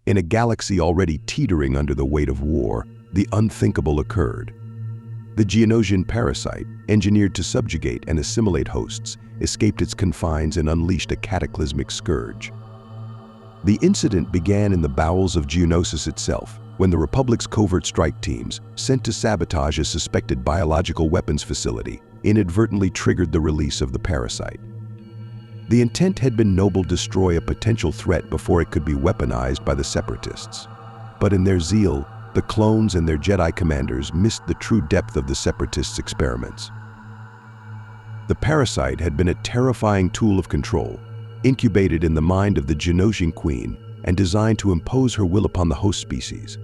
In a galaxy already teetering under the weight of war, the unthinkable occurred. The Geonosian parasite, engineered to subjugate and assimilate hosts, escaped its confines and unleashed a cataclysmic scourge. The incident began in the bowels of Geonosis itself, when the Republic's covert strike teams, sent to sabotage a suspected biological weapons facility, inadvertently triggered the release of the parasite. The intent had been noble: destroy a potential threat before it could be weaponized by the Separatists. But in their zeal, the clones and their Jedi commanders missed the true depth of the Separatists' experiments. The parasite had been a terrifying tool of control, incubated in the mind of the Geonosian queen and designed to impose her will upon the host species.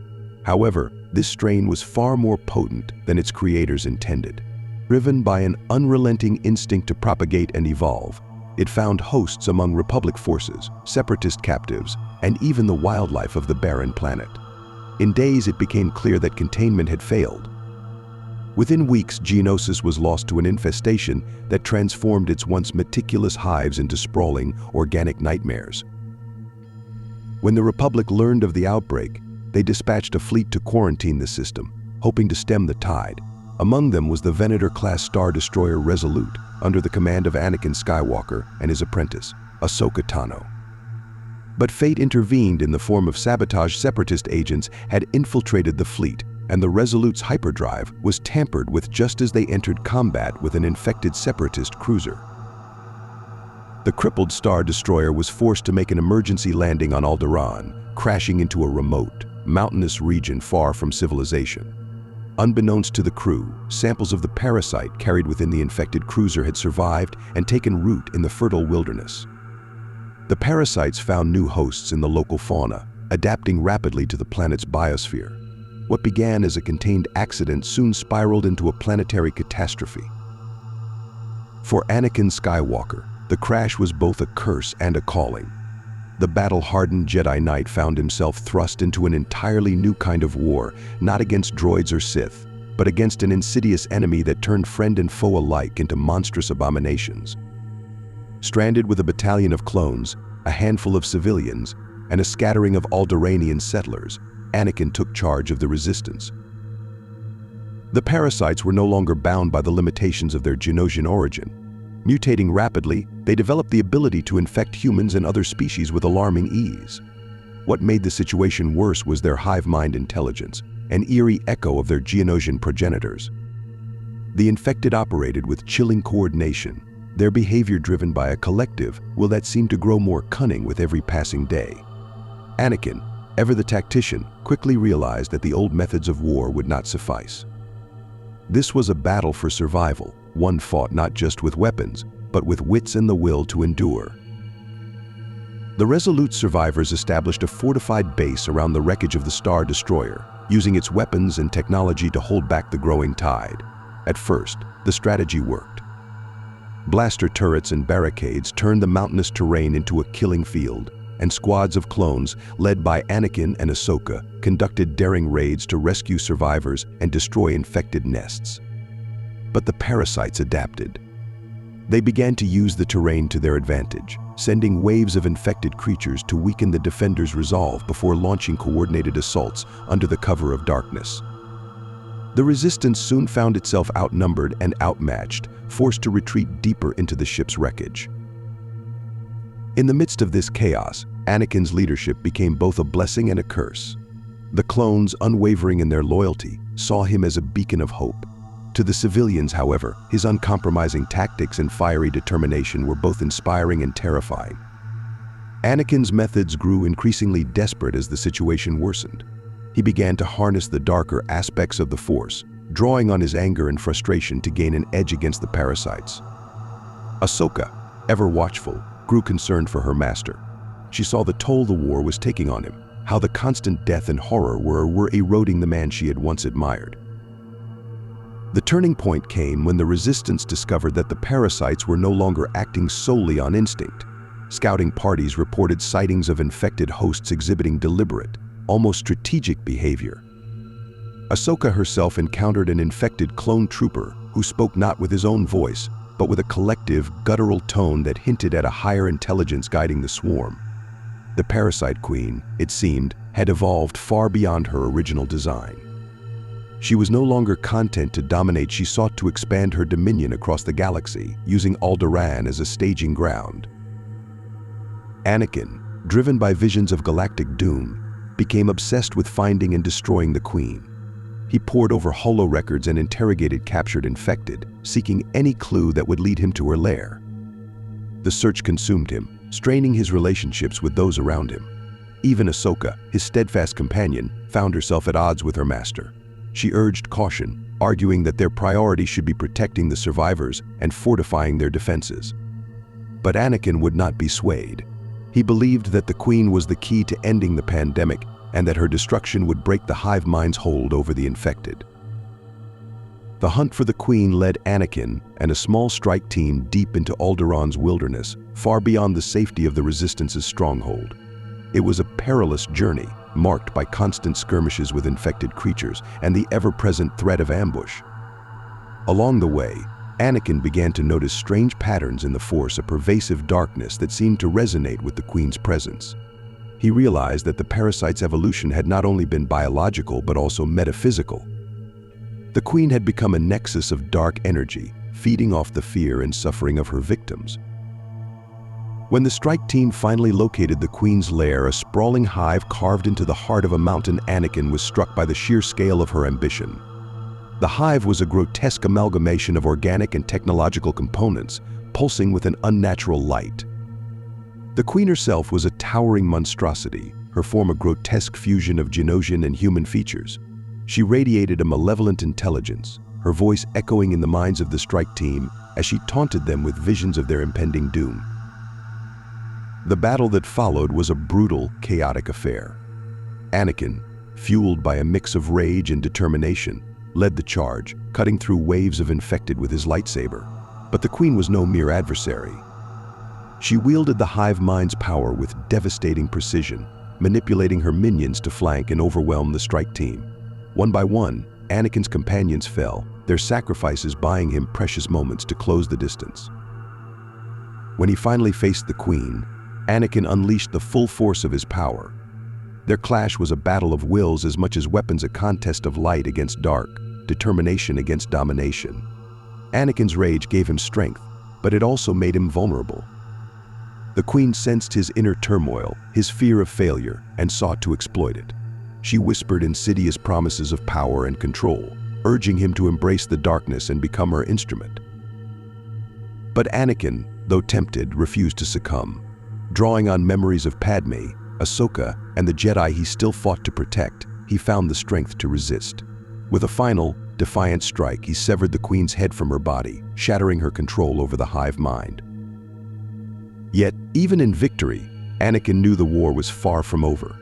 However, this strain was far more potent than its creators intended. Driven by an unrelenting instinct to propagate and evolve, it found hosts among Republic forces, Separatist captives, and even the wildlife of the barren planet. In days, it became clear that containment had failed. Within weeks, Geonosis was lost to an infestation that transformed its once meticulous hives into sprawling, organic nightmares. When the Republic learned of the outbreak, they dispatched a fleet to quarantine the system, hoping to stem the tide. Among them was the Venator-class Star Destroyer Resolute, under the command of Anakin Skywalker and his apprentice, Ahsoka Tano. But fate intervened in the form of sabotage. Separatist agents had infiltrated the fleet, and the Resolute's hyperdrive was tampered with just as they entered combat with an infected Separatist cruiser. The crippled Star Destroyer was forced to make an emergency landing on Alderaan, crashing into a remote, mountainous region far from civilization. Unbeknownst to the crew, samples of the parasite carried within the infected cruiser had survived and taken root in the fertile wilderness. The parasites found new hosts in the local fauna, adapting rapidly to the planet's biosphere. What began as a contained accident soon spiraled into a planetary catastrophe. For Anakin Skywalker, the crash was both a curse and a calling. The battle-hardened Jedi Knight found himself thrust into an entirely new kind of war, not against droids or Sith, but against an insidious enemy that turned friend and foe alike into monstrous abominations. Stranded with a battalion of clones, a handful of civilians, and a scattering of Alderaanian settlers, Anakin took charge of the resistance. The parasites were no longer bound by the limitations of their Geonosian origin. Mutating rapidly, they developed the ability to infect humans and other species with alarming ease. What made the situation worse was their hive-mind intelligence, an eerie echo of their Geonosian progenitors. The infected operated with chilling coordination, their behavior driven by a collective will that seemed to grow more cunning with every passing day. Anakin, ever the tactician, quickly realized that the old methods of war would not suffice. This was a battle for survival, one fought not just with weapons, but with wits and the will to endure. The Resolute survivors established a fortified base around the wreckage of the Star Destroyer, using its weapons and technology to hold back the growing tide. At first, the strategy worked. Blaster turrets and barricades turned the mountainous terrain into a killing field, and squads of clones, led by Anakin and Ahsoka, conducted daring raids to rescue survivors and destroy infected nests. But the parasites adapted. They began to use the terrain to their advantage, sending waves of infected creatures to weaken the defenders' resolve before launching coordinated assaults under the cover of darkness. The resistance soon found itself outnumbered and outmatched, forced to retreat deeper into the ship's wreckage. In the midst of this chaos, Anakin's leadership became both a blessing and a curse. The clones, unwavering in their loyalty, saw him as a beacon of hope. To the civilians, however, his uncompromising tactics and fiery determination were both inspiring and terrifying. Anakin's methods grew increasingly desperate as the situation worsened. He began to harness the darker aspects of the Force, drawing on his anger and frustration to gain an edge against the parasites. Ahsoka, ever watchful, grew concerned for her master. She saw the toll the war was taking on him, how the constant death and horror were eroding the man she had once admired. The turning point came when the Resistance discovered that the parasites were no longer acting solely on instinct. Scouting parties reported sightings of infected hosts exhibiting deliberate, almost strategic behavior. Ahsoka herself encountered an infected clone trooper who spoke not with his own voice, but with a collective, guttural tone that hinted at a higher intelligence guiding the swarm. The parasite queen, it seemed, had evolved far beyond her original design. She was no longer content to dominate, she sought to expand her dominion across the galaxy, using Alderaan as a staging ground. Anakin, driven by visions of galactic doom, became obsessed with finding and destroying the queen. He pored over holorecords and interrogated captured infected, seeking any clue that would lead him to her lair. The search consumed him, straining his relationships with those around him. Even Ahsoka, his steadfast companion, found herself at odds with her master. She urged caution, arguing that their priority should be protecting the survivors and fortifying their defenses. But Anakin would not be swayed. He believed that the queen was the key to ending the pandemic and that her destruction would break the hive-mind's hold over the infected. The hunt for the queen led Anakin and a small strike team deep into Alderaan's wilderness, far beyond the safety of the Resistance's stronghold. It was a perilous journey, marked by constant skirmishes with infected creatures and the ever-present threat of ambush. Along the way, Anakin began to notice strange patterns in the Force, a pervasive darkness that seemed to resonate with the Queen's presence. He realized that the parasite's evolution had not only been biological but also metaphysical. The Queen had become a nexus of dark energy, feeding off the fear and suffering of her victims. When the strike team finally located the Queen's lair, a sprawling hive carved into the heart of a mountain, Anakin was struck by the sheer scale of her ambition. The hive was a grotesque amalgamation of organic and technological components, pulsing with an unnatural light. The Queen herself was a towering monstrosity, her form a grotesque fusion of Geonosian and human features. She radiated a malevolent intelligence, her voice echoing in the minds of the strike team as she taunted them with visions of their impending doom. The battle that followed was a brutal, chaotic affair. Anakin, fueled by a mix of rage and determination, led the charge, cutting through waves of infected with his lightsaber. But the Queen was no mere adversary. She wielded the hive-mind's power with devastating precision, manipulating her minions to flank and overwhelm the strike team. One by one, Anakin's companions fell, their sacrifices buying him precious moments to close the distance. When he finally faced the Queen, Anakin unleashed the full force of his power. Their clash was a battle of wills as much as weapons, a contest of light against dark, determination against domination. Anakin's rage gave him strength, but it also made him vulnerable. The Queen sensed his inner turmoil, his fear of failure, and sought to exploit it. She whispered insidious promises of power and control, urging him to embrace the darkness and become her instrument. But Anakin, though tempted, refused to succumb. Drawing on memories of Padme, Ahsoka, and the Jedi he still fought to protect, he found the strength to resist. With a final, defiant strike, he severed the Queen's head from her body, shattering her control over the hive mind. Yet, even in victory, Anakin knew the war was far from over.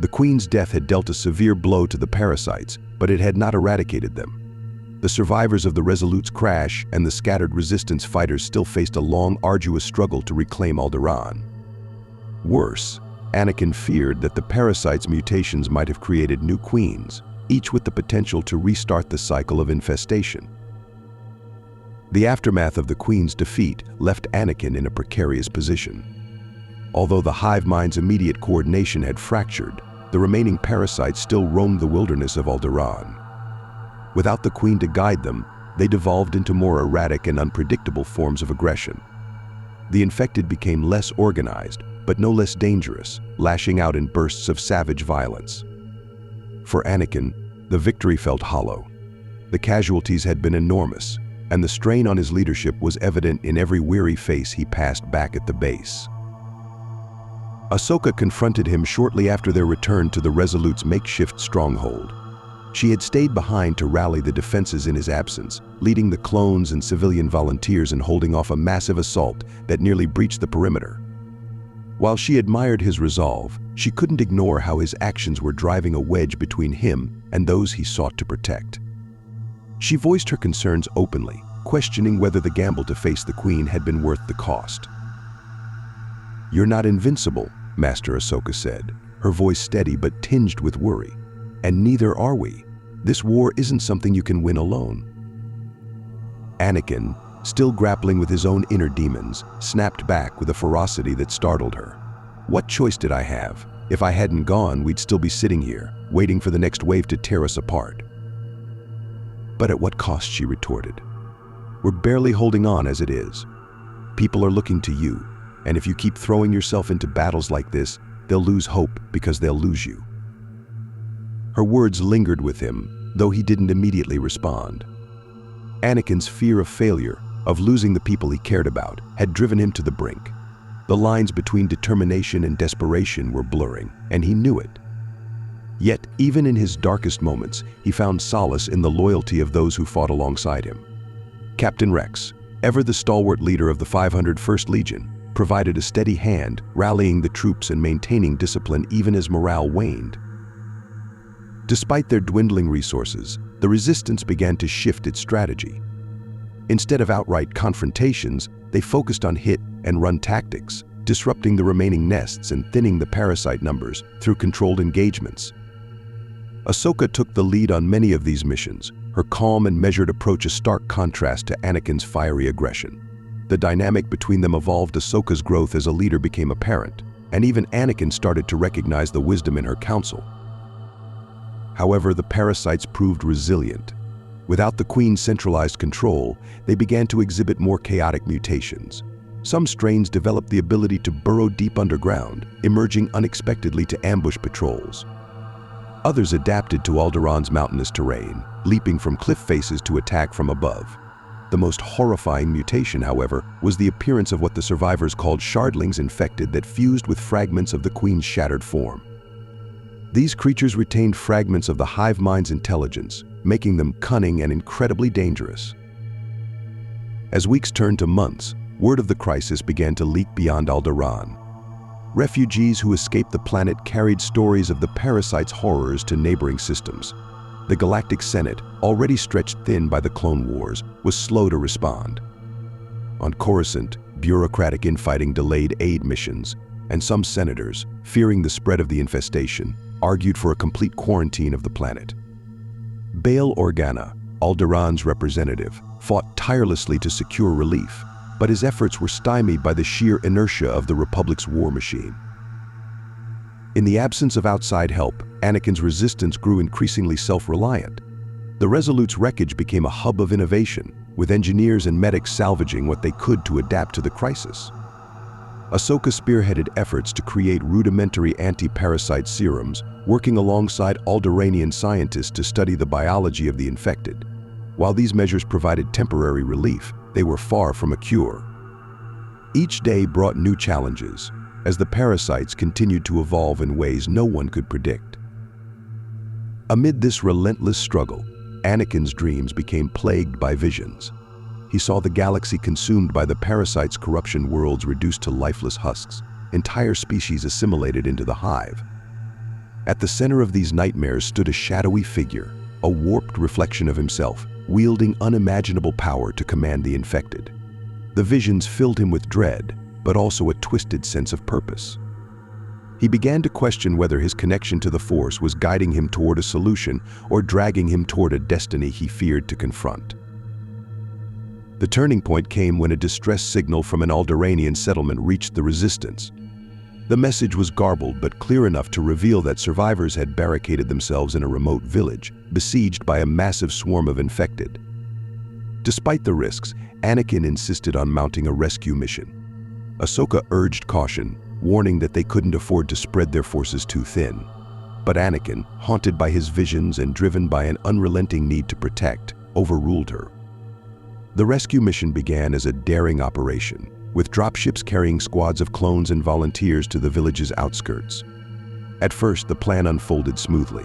The Queen's death had dealt a severe blow to the parasites, but it had not eradicated them. The survivors of the Resolute's crash and the scattered Resistance fighters still faced a long, arduous struggle to reclaim Alderaan. Worse, Anakin feared that the parasite's mutations might have created new queens, each with the potential to restart the cycle of infestation. The aftermath of the Queen's defeat left Anakin in a precarious position. Although the hive-mind's immediate coordination had fractured, the remaining parasites still roamed the wilderness of Alderaan. Without the Queen to guide them, they devolved into more erratic and unpredictable forms of aggression. The infected became less organized, but no less dangerous, lashing out in bursts of savage violence. For Anakin, the victory felt hollow. The casualties had been enormous, and the strain on his leadership was evident in every weary face he passed back at the base. Ahsoka confronted him shortly after their return to the Resolute's makeshift stronghold. She had stayed behind to rally the defenses in his absence, leading the clones and civilian volunteers and holding off a massive assault that nearly breached the perimeter. While she admired his resolve, she couldn't ignore how his actions were driving a wedge between him and those he sought to protect. She voiced her concerns openly, questioning whether the gamble to face the Queen had been worth the cost. "You're not invincible," Master Ahsoka said, her voice steady but tinged with worry. "And neither are we. This war isn't something you can win alone." Anakin, still grappling with his own inner demons, snapped back with a ferocity that startled her. What choice did I have? If I hadn't gone, we'd still be sitting here, waiting for the next wave to tear us apart. But at what cost, she retorted. We're barely holding on as it is. People are looking to you, and if you keep throwing yourself into battles like this, they'll lose hope because they'll lose you. Her words lingered with him, though he didn't immediately respond. Anakin's fear of failure, of losing the people he cared about, had driven him to the brink. The lines between determination and desperation were blurring, and he knew it. Yet, even in his darkest moments, he found solace in the loyalty of those who fought alongside him. Captain Rex, ever the stalwart leader of the 501st Legion, provided a steady hand, rallying the troops and maintaining discipline even as morale waned. Despite their dwindling resources, the Resistance began to shift its strategy. Instead of outright confrontations, they focused on hit-and-run tactics, disrupting the remaining nests and thinning the parasite numbers through controlled engagements. Ahsoka took the lead on many of these missions, her calm and measured approach a stark contrast to Anakin's fiery aggression. The dynamic between them evolved. Ahsoka's growth as a leader became apparent, and even Anakin started to recognize the wisdom in her counsel. However, the parasites proved resilient. Without the Queen's centralized control, they began to exhibit more chaotic mutations. Some strains developed the ability to burrow deep underground, emerging unexpectedly to ambush patrols. Others adapted to Alderaan's mountainous terrain, leaping from cliff faces to attack from above. The most horrifying mutation, however, was the appearance of what the survivors called shardlings infected that fused with fragments of the Queen's shattered form. These creatures retained fragments of the hive-mind's intelligence, making them cunning and incredibly dangerous. As weeks turned to months, word of the crisis began to leak beyond Alderaan. Refugees who escaped the planet carried stories of the parasite's horrors to neighboring systems. The Galactic Senate, already stretched thin by the Clone Wars, was slow to respond. On Coruscant, bureaucratic infighting delayed aid missions, and some senators, fearing the spread of the infestation, argued for a complete quarantine of the planet. Bail Organa, Alderaan's representative, fought tirelessly to secure relief, but his efforts were stymied by the sheer inertia of the Republic's war machine. In the absence of outside help, Anakin's resistance grew increasingly self-reliant. The Resolute's wreckage became a hub of innovation, with engineers and medics salvaging what they could to adapt to the crisis. Ahsoka spearheaded efforts to create rudimentary anti-parasite serums, working alongside Alderaanian scientists to study the biology of the infected. While these measures provided temporary relief, they were far from a cure. Each day brought new challenges, as the parasites continued to evolve in ways no one could predict. Amid this relentless struggle, Anakin's dreams became plagued by visions. He saw the galaxy consumed by the parasites' corruption, worlds reduced to lifeless husks, entire species assimilated into the hive. At the center of these nightmares stood a shadowy figure, a warped reflection of himself, wielding unimaginable power to command the infected. The visions filled him with dread, but also a twisted sense of purpose. He began to question whether his connection to the Force was guiding him toward a solution or dragging him toward a destiny he feared to confront. The turning point came when a distress signal from an Alderaanian settlement reached the Resistance. The message was garbled but clear enough to reveal that survivors had barricaded themselves in a remote village, besieged by a massive swarm of infected. Despite the risks, Anakin insisted on mounting a rescue mission. Ahsoka urged caution, warning that they couldn't afford to spread their forces too thin. But Anakin, haunted by his visions and driven by an unrelenting need to protect, overruled her. The rescue mission began as a daring operation, with dropships carrying squads of clones and volunteers to the village's outskirts. At first, the plan unfolded smoothly.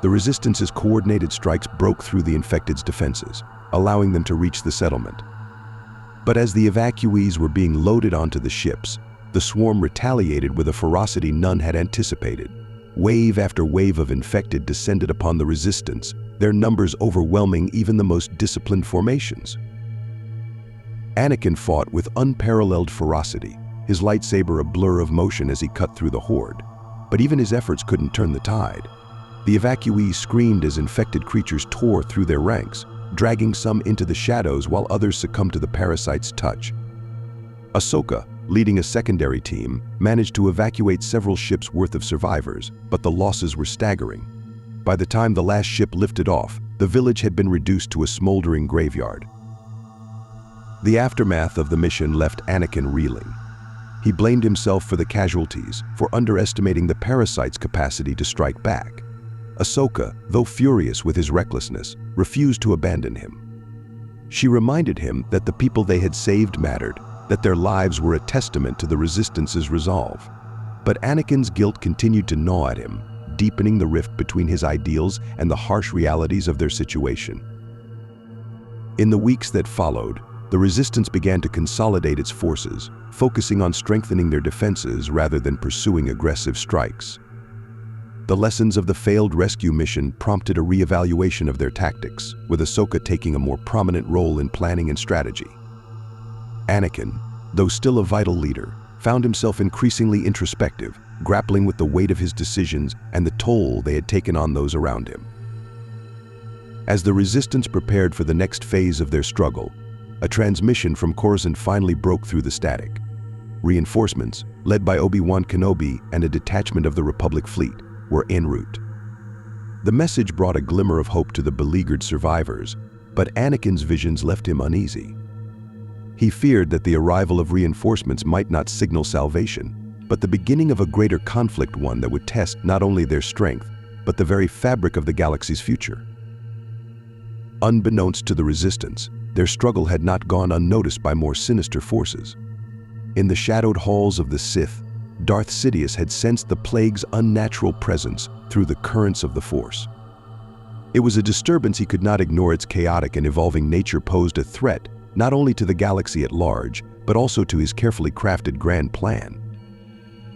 The Resistance's coordinated strikes broke through the infected's defenses, allowing them to reach the settlement. But as the evacuees were being loaded onto the ships, the swarm retaliated with a ferocity none had anticipated. Wave after wave of infected descended upon the Resistance, their numbers overwhelming even the most disciplined formations. Anakin fought with unparalleled ferocity, his lightsaber a blur of motion as he cut through the horde. But even his efforts couldn't turn the tide. The evacuees screamed as infected creatures tore through their ranks, dragging some into the shadows while others succumbed to the parasite's touch. Ahsoka, leading a secondary team, managed to evacuate several ships' worth of survivors, but the losses were staggering. By the time the last ship lifted off, the village had been reduced to a smoldering graveyard. The aftermath of the mission left Anakin reeling. He blamed himself for the casualties, for underestimating the parasite's capacity to strike back. Ahsoka, though furious with his recklessness, refused to abandon him. She reminded him that the people they had saved mattered, that their lives were a testament to the Resistance's resolve. But Anakin's guilt continued to gnaw at him, deepening the rift between his ideals and the harsh realities of their situation. In the weeks that followed, the Resistance began to consolidate its forces, focusing on strengthening their defenses rather than pursuing aggressive strikes. The lessons of the failed rescue mission prompted a re-evaluation of their tactics, with Ahsoka taking a more prominent role in planning and strategy. Anakin, though still a vital leader, found himself increasingly introspective, grappling with the weight of his decisions and the toll they had taken on those around him. As the Resistance prepared for the next phase of their struggle, a transmission from Coruscant finally broke through the static. Reinforcements, led by Obi-Wan Kenobi and a detachment of the Republic fleet, were en route. The message brought a glimmer of hope to the beleaguered survivors, but Anakin's visions left him uneasy. He feared that the arrival of reinforcements might not signal salvation, but the beginning of a greater conflict, one that would test not only their strength, but the very fabric of the galaxy's future. Unbeknownst to the Resistance, their struggle had not gone unnoticed by more sinister forces. In the shadowed halls of the Sith, Darth Sidious had sensed the plague's unnatural presence through the currents of the Force. It was a disturbance he could not ignore. Its chaotic and evolving nature posed a threat not only to the galaxy at large, but also to his carefully crafted grand plan.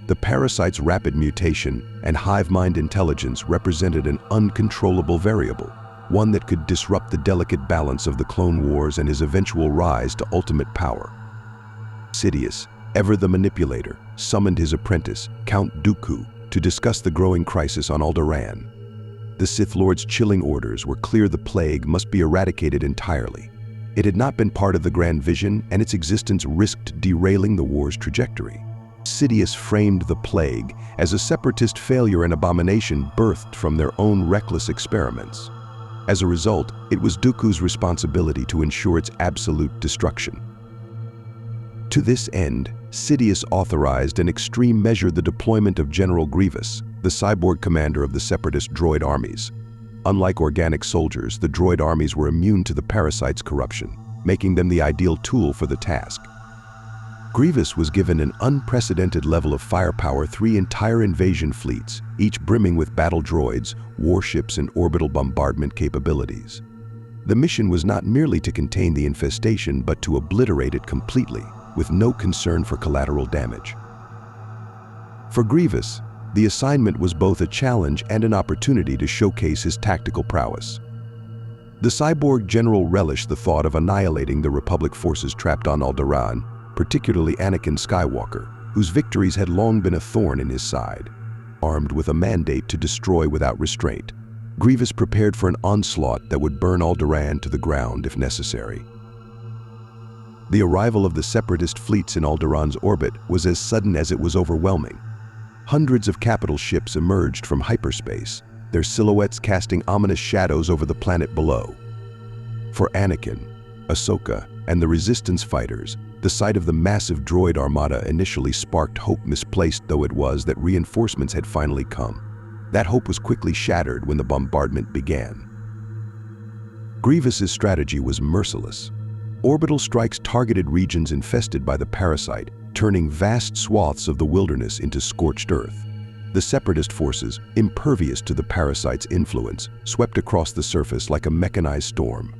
The parasite's rapid mutation and hive-mind intelligence represented an uncontrollable variable, one that could disrupt the delicate balance of the Clone Wars and his eventual rise to ultimate power. Sidious, ever the manipulator, summoned his apprentice, Count Dooku, to discuss the growing crisis on Alderaan. The Sith Lord's chilling orders were clear: the plague must be eradicated entirely. It had not been part of the grand vision, and its existence risked derailing the war's trajectory. Sidious framed the plague as a separatist failure and abomination birthed from their own reckless experiments. As a result, it was Dooku's responsibility to ensure its absolute destruction. To this end, Sidious authorized an extreme measure: the deployment of General Grievous, the cyborg commander of the separatist droid armies. Unlike organic soldiers, the droid armies were immune to the parasite's corruption, making them the ideal tool for the task. Grievous was given an unprecedented level of firepower: 3 entire invasion fleets, each brimming with battle droids, warships, and orbital bombardment capabilities. The mission was not merely to contain the infestation, but to obliterate it completely, with no concern for collateral damage. For Grievous, the assignment was both a challenge and an opportunity to showcase his tactical prowess. The cyborg general relished the thought of annihilating the Republic forces trapped on Alderaan, particularly Anakin Skywalker, whose victories had long been a thorn in his side. Armed with a mandate to destroy without restraint, Grievous prepared for an onslaught that would burn Alderaan to the ground if necessary. The arrival of the separatist fleets in Alderaan's orbit was as sudden as it was overwhelming. Hundreds of capital ships emerged from hyperspace, their silhouettes casting ominous shadows over the planet below. For Anakin, Ahsoka, and the Resistance fighters, the sight of the massive droid armada initially sparked hope. Misplaced though it was that reinforcements had finally come, that hope was quickly shattered when the bombardment began. Grievous's strategy was merciless. Orbital strikes targeted regions infested by the parasite, turning vast swaths of the wilderness into scorched earth. The separatist forces, impervious to the parasite's influence, swept across the surface like a mechanized storm.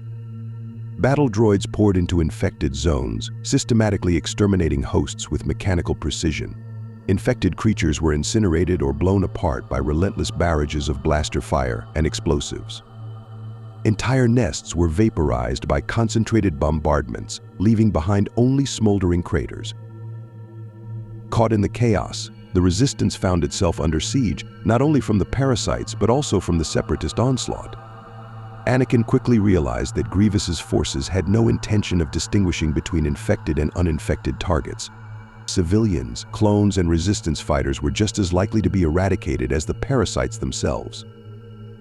Battle droids poured into infected zones, systematically exterminating hosts with mechanical precision. Infected creatures were incinerated or blown apart by relentless barrages of blaster fire and explosives. Entire nests were vaporized by concentrated bombardments, leaving behind only smoldering craters. Caught in the chaos, the Resistance found itself under siege, not only from the parasites but also from the separatist onslaught. Anakin quickly realized that Grievous's forces had no intention of distinguishing between infected and uninfected targets. Civilians, clones, and resistance fighters were just as likely to be eradicated as the parasites themselves.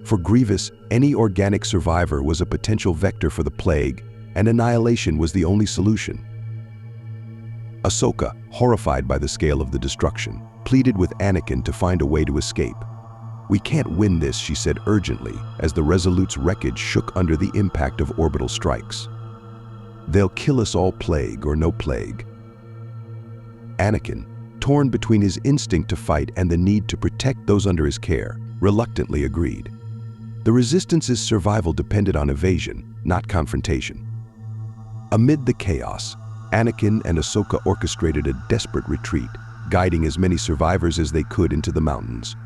For Grievous, any organic survivor was a potential vector for the plague, and annihilation was the only solution. Ahsoka, horrified by the scale of the destruction, pleaded with Anakin to find a way to escape. "We can't win this," she said urgently, as the Resolute's wreckage shook under the impact of orbital strikes. "They'll kill us all, plague or no plague." Anakin, torn between his instinct to fight and the need to protect those under his care, reluctantly agreed. The Resistance's survival depended on evasion, not confrontation. Amid the chaos, Anakin and Ahsoka orchestrated a desperate retreat, guiding as many survivors as they could into the mountains.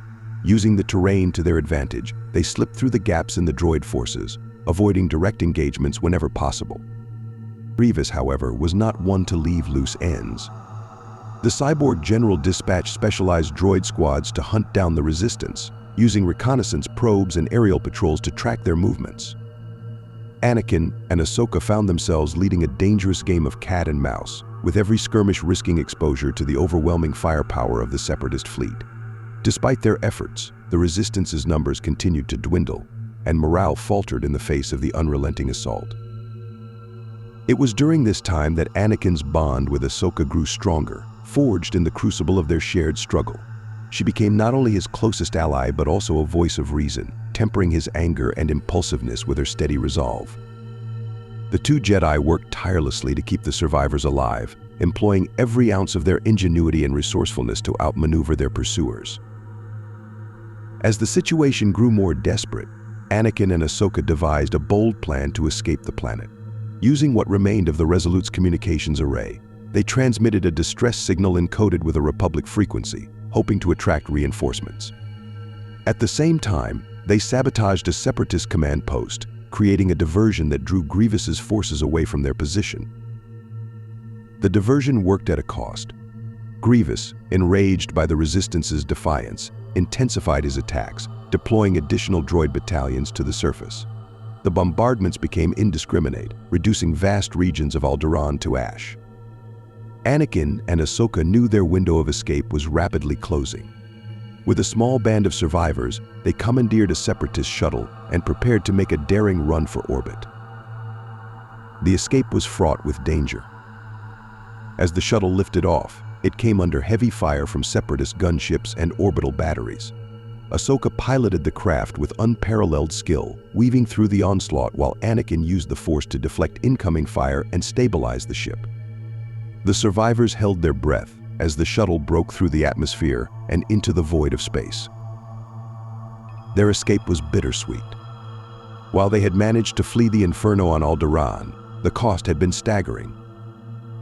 Using the terrain to their advantage, they slipped through the gaps in the droid forces, avoiding direct engagements whenever possible. Grievous, however, was not one to leave loose ends. The cyborg general dispatched specialized droid squads to hunt down the Resistance, using reconnaissance probes and aerial patrols to track their movements. Anakin and Ahsoka found themselves leading a dangerous game of cat and mouse, with every skirmish risking exposure to the overwhelming firepower of the Separatist fleet. Despite their efforts, the Resistance's numbers continued to dwindle, and morale faltered in the face of the unrelenting assault. It was during this time that Anakin's bond with Ahsoka grew stronger, forged in the crucible of their shared struggle. She became not only his closest ally but also a voice of reason, tempering his anger and impulsiveness with her steady resolve. The two Jedi worked tirelessly to keep the survivors alive, employing every ounce of their ingenuity and resourcefulness to outmaneuver their pursuers. As the situation grew more desperate, Anakin and Ahsoka devised a bold plan to escape the planet. Using what remained of the Resolute's communications array, they transmitted a distress signal encoded with a Republic frequency, hoping to attract reinforcements. At the same time, they sabotaged a Separatist command post, creating a diversion that drew Grievous's forces away from their position. The diversion worked at a cost. Grievous, enraged by the Resistance's defiance, intensified his attacks, deploying additional droid battalions to the surface. The bombardments became indiscriminate, reducing vast regions of Alderaan to ash. Anakin and Ahsoka knew their window of escape was rapidly closing. With a small band of survivors, they commandeered a Separatist shuttle and prepared to make a daring run for orbit. The escape was fraught with danger. As the shuttle lifted off, it came under heavy fire from Separatist gunships and orbital batteries. Ahsoka piloted the craft with unparalleled skill, weaving through the onslaught while Anakin used the Force to deflect incoming fire and stabilize the ship. The survivors held their breath as the shuttle broke through the atmosphere and into the void of space. Their escape was bittersweet. While they had managed to flee the inferno on Alderaan, the cost had been staggering.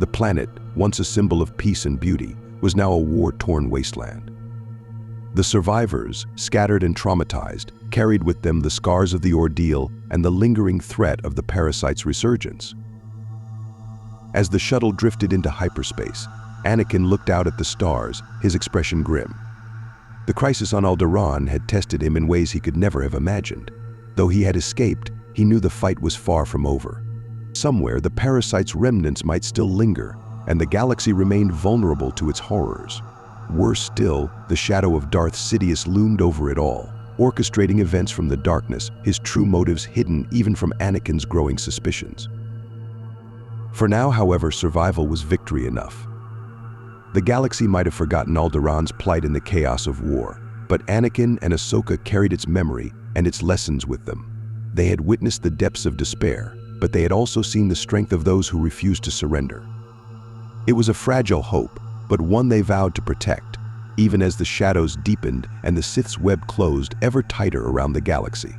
The planet, once a symbol of peace and beauty, was now a war-torn wasteland. The survivors, scattered and traumatized, carried with them the scars of the ordeal and the lingering threat of the parasite's resurgence. As the shuttle drifted into hyperspace, Anakin looked out at the stars, his expression grim. The crisis on Alderaan had tested him in ways he could never have imagined. Though he had escaped, he knew the fight was far from over. Somewhere, the parasite's remnants might still linger, and the galaxy remained vulnerable to its horrors. Worse still, the shadow of Darth Sidious loomed over it all, orchestrating events from the darkness, his true motives hidden even from Anakin's growing suspicions. For now, however, survival was victory enough. The galaxy might have forgotten Alderaan's plight in the chaos of war, but Anakin and Ahsoka carried its memory and its lessons with them. They had witnessed the depths of despair, but they had also seen the strength of those who refused to surrender. It was a fragile hope, but one they vowed to protect, even as the shadows deepened and the Sith's web closed ever tighter around the galaxy.